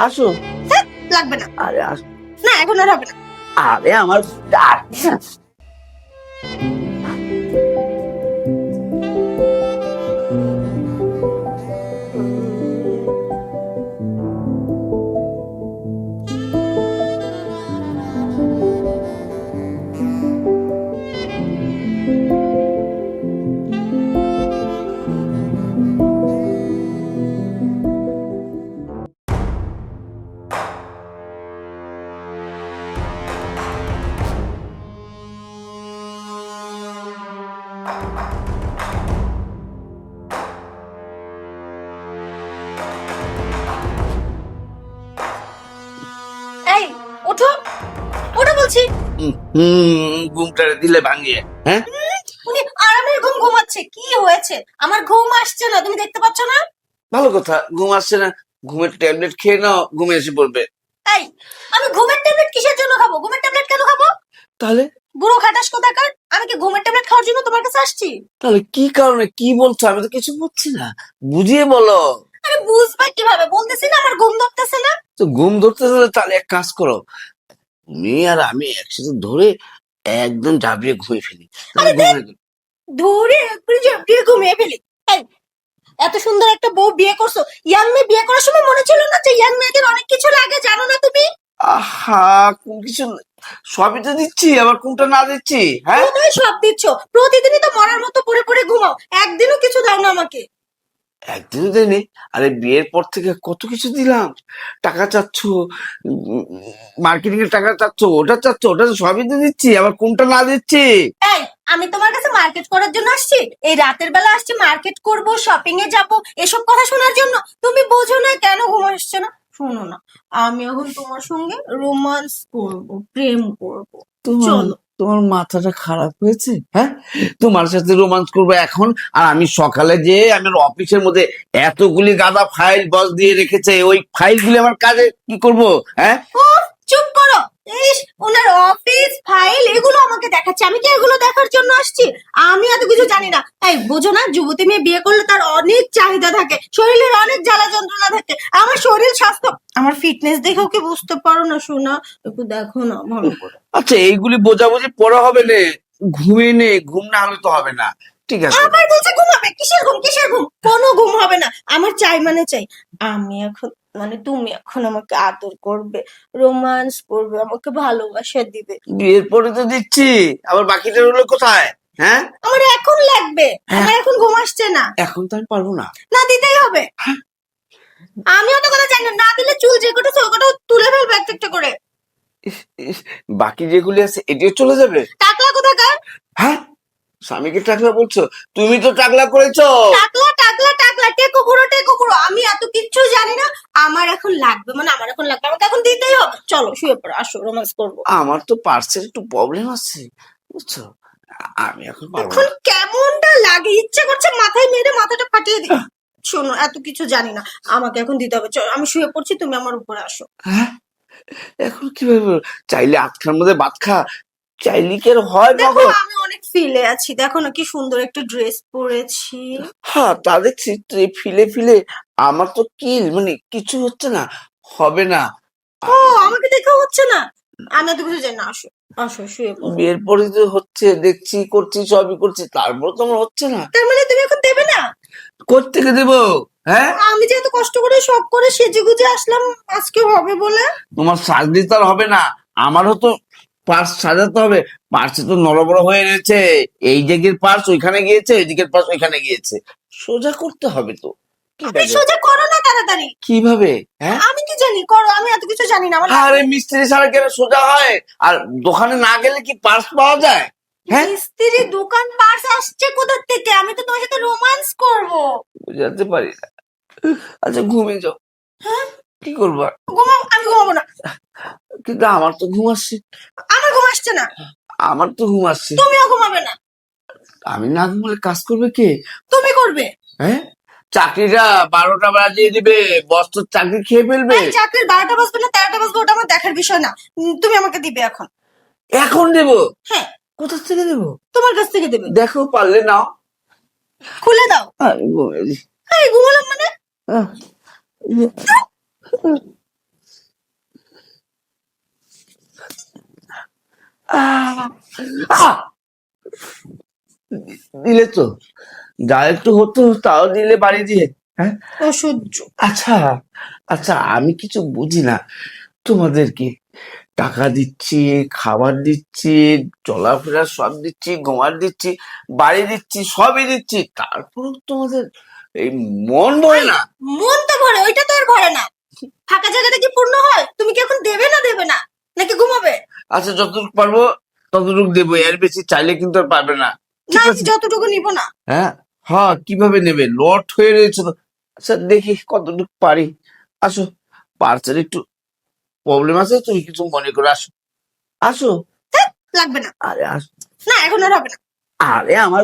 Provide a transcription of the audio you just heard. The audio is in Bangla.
আসো। লাগবে না। আরে আসো না এখন আর হবে না। আরে আমার এই ওঠো, ওঠো বলছি। ঘুমটারে দিলে ভাঙিয়ে। হ্যাঁ, উনি আরামের ঘুম ঘুমাচ্ছে, কি হয়েছে? আমার ঘুম আসছে না, তুমি দেখতে পাচ্ছ না? ভালো কথা, ঘুম আসছে না, ঘুমের ট্যাবলেট খেয়ে নাও, ঘুমে এসে পড়বে। এই আমি ঘুমের ট্যাবলেট কিসের জন্য খাবো? ঘুমের ট্যাবলেট কেন খাবো? তাহলে বুড়ো খাটাস কোথাকার, আমি কি ঘুমের ট্যাবলেট খাওয়ার জন্য তোমার কাছে আসছি? তাহলে কি কারণে, কি বলছো? আমি তো কিছু বুঝছি না, বুঝিয়ে বলো। আরে বুঝবা কিভাবে? বলতেছি না আমার ঘুম ধরতেছে না। তো ঘুম ধরতে হলে তাহলে এক কাজ করো, তুমি আর আমি একসাথে ধরে একদম ঝাঁপিয়ে ঘুমিয়ে ফেলি। আরে দেখ, ঘুমিয়ে ধরে একটু ঝাঁপিয়ে ঘুমিয়ে ফেলি। এই এত সুন্দর একটা বউ বিয়ে করছো, ইয়াং মেয়ে বিয়ে করার সময় মনে ছিল না যে ইয়াং মেয়েদের অনেক কিছু লাগে, জানো না তুমি? আহা, কোন কিছু সবই তো দিচ্ছি, আবার কোনটা না দিচ্ছি? হ্যাঁ, তুমি সব দিচ্ছ, প্রতিদিনই তো মরার মতো পড়ে পড়ে ঘুমাও, একদিনও কিছু দাও না আমাকে। একদিনও দেয়নি। আরে বিয়ের পর থেকে কত কিছু দিলাম, টাকা চাচ্ছ, মার্কেটিং এর টাকা চাচ্ছ, ওটা চাচ্ছ, ওটা তো সবই তো দিচ্ছি, আবার কোনটা না দিচ্ছি? এই আমি তোমার কাছে মার্কেট করার জন্য আসছি? এই রাতের বেলা আসছি মার্কেট করব, শপিং এ যাব, এসব কথা শোনার জন্য? তুমি বোঝো না কেন ঘুম আসছে না? শোনো না, আমি এখন তোমার সঙ্গে রোমান্স করব, প্রেম করব। তোমার চলো। তোমার মাথাটা খারাপ হয়েছে? হ্যাঁ, তোমার সাথে রোমান্স করবো এখন? আর আমি সকালে যে আমার অফিসের মধ্যে এতগুলি গাদা ফাইল বস দিয়ে রেখেছে, ওই ফাইলগুলি আমার কাজে কি করব? হ্যাঁ, উফ, চুপ করো। ইস, ওনার অফিস ফাইল এগুলো আমাকে দেখাচ্ছে, আমি কি এগুলো দেখার জন্য আসছি? আমি এত কিছু জানি না। এই বোঝো না, যুবতী মেয়ে বিয়ে করলে তার অনেক চাহিদা থাকে, শরীরের অনেক জ্বালা যন্ত্রণা থাকে। আমার শরীর স্বাস্থ্য, আমার ফিটনেস দেখেও কি বুঝতে পারো না সোনা? একটু দেখো না ভালো করে। আচ্ছা, এইগুলি বোঝাবুঝি পরে হবে না, ঘুমিয়ে নে, ঘুম না হলে তো হবে না। ঠিক আছে, আবার বলছে ঘুমাবে? কিসের ঘুম, কিসের ঘুম? কোনো ঘুম হবে না, আমার চাই মানে চাই। আমি এখন, মানে তুমি এখন আমাকে আদর করবে, রোমান্স করবে, আমাকে ভালোবাসা দিবে। বিয়ের পরে তো দিচ্ছি, আবার বাকিটা রইলো কোথায়? হ্যাঁ, আমার এখন লাগবে, হ্যাঁ, আমার এখন ঘুম আসছে না। এখন তো আমি পারবো না। না দিতেই হবে। আমি অত কথা জানি না, না দিলে চুল যে কটা সে কটা তুলে ফেলবে একটা একটা করে। ইস, ইস, বাকি যেগুলি আছে এটিও চলে যাবে? টাকলা কোথাকার? হ্যাঁ, স্বামীকে টাকলা বলছো? তুমি তো টাকলা করেছো। টাকলা টাকলা টাকলা, টেকো বুড়ো টেকো বুড়ো, আমি এত কিচ্ছু জানি না। আমার এখন লাগবে, মানে আমার এখন লাগবে, আমাকে এখন দিতেই হবে। চলো শুয়ে পড়ো, আসো রোমান্স করবো। আমার তো পার্সের একটু প্রবলেম আছে, বুঝছো? আমি এখন পারবো এখন না। কেমনটা লাগে, ইচ্ছে করছে মাথায় মেরে মাথাটা ফাটিয়ে দিই। শোনো, এত কিছু জানি না, আমাকে এখন দিতে হবে। চলো আমি শুয়ে পড়ছি, তুমি আমার উপরে আসো। হ্যাঁ, এখন কিভাবে বলবো? চাইলে আটখার মধ্যে ভাত খা, চাইলে কি আর হয় দেখো পাগল? আমি অনেক ফিলে আছি, দেখো না কি সুন্দর একটা ড্রেস পরেছি। হ্যাঁ, তা দেখছি তুই ফিলে ফিলে। আমার তো কি মানে কিছু হচ্ছে না, হবে না। ও, আমাকে দেখেও হচ্ছে না? আমি এত কিছু জানি না, আসো আসো শুয়ে পড়ো। বিয়ের পরে তো হচ্ছে, দেখছি, করছি, সবই করছি, তারপর তো আমার হচ্ছে না। তার মানে তুমি এখন দেবে না? কোত্থেকে দেবো? হ্যাঁ, আমি যে এত কষ্ট করে সব করে সেজে গুজে আসলাম আজকে হবে বলে। তোমার সাজলে তো আর হবে না, আমারও তো পার্স সাজাতে হবে। পার্সে তো নড়বড় হয়ে রয়েছে, এই দিকের পার্স ওইখানে গিয়েছে, এই দিকের পার্স ওইখানে গিয়েছে, সোজা করতে হবে তো। কি আপনি ব্যাপার? সোজা করো না তাড়াতাড়ি। কিভাবে? হ্যাঁ, আমি কি জানি, করো, আমি এত কিছু জানি না, আমার আরে মিস্ত্রি ছাড়া কেন সোজা হয়? আর দোকানে না গেলে কি পার্স পাওয়া যায়? হ্যাঁ, মিস্ত্রি দোকান পার্স আসছে কোথা থেকে? আমি তো তোমার সাথে রোমান্স করব। বুঝাতে পারি না। আচ্ছা, ঘুমিয়ে যাও, হ্যাঁ, কি করবো আর? ঘুমাও, আমি ঘুমাবো না। কিন্তু আমার তো ঘুম আসছে। আমার ঘুম আসছে না। আমার তো ঘুম আসছে। তুমিও ঘুমাবে না। আমি না ঘুমালে কাজ করবে কে? তুমি করবে। হ্যাঁ, চাকরিটা 12টা বাজিয়ে দিবে, বস তো চাকরি খেয়ে ফেলবে। এই চাকরির 12টা বাজবে না 13টা বাজবে ওটা আমার দেখার বিষয় না। তুমি আমাকে দিবে এখন। এখন দেবো? হ্যাঁ, কোথা থেকে দেবো? তোমার কাছ থেকে দেবে। দেখো পারলে নাও। খুলে দাও। আমি ঘুমিয়ে যাই। এই ঘুমালাম মানে? আহ, আহ! আহ! দিলে তো, যা একটু হতো তাও দিলে বাড়ি দিয়ে। হ্যাঁ, অসহ্য। আচ্ছা আচ্ছা, আমি কিছু বুঝি না। তোমাদের কি টাকা দিচ্ছি, খাবার দিচ্ছি, চলাফেরা সব দিচ্ছি, ঘুমার দিচ্ছি, বাড়ি দিচ্ছি, সবই দিচ্ছি, তারপর তোমাদের এই মন ভরে না? মন তো ভরে, ওইটা তো আর ভরে না। ফাঁকা জায়গাটা কি পূর্ণ হয়? তুমি কি এখন দেবে না দেবে না, নাকি ঘুমাবে? আচ্ছা, যতটুকু পারবো ততটুকু দেবো, এর বেশি চাইলে কিন্তু আর পারবে না। না, ঠিক আমি আছে? যতটুকু নিব না। হ্যাঁ, হ্যাঁ, কিভাবে নেবে? লট হয়ে রয়েছে তো। আচ্ছা, দেখি কতটুকু পারি। আসো, পার্সেল একটু প্রবলেম আছে, তুমি কিছু মনে করে আসো। আসো। ধ্যাৎ, লাগবে না। আরে আসো। না, এখন আর হবে না। আরে আমার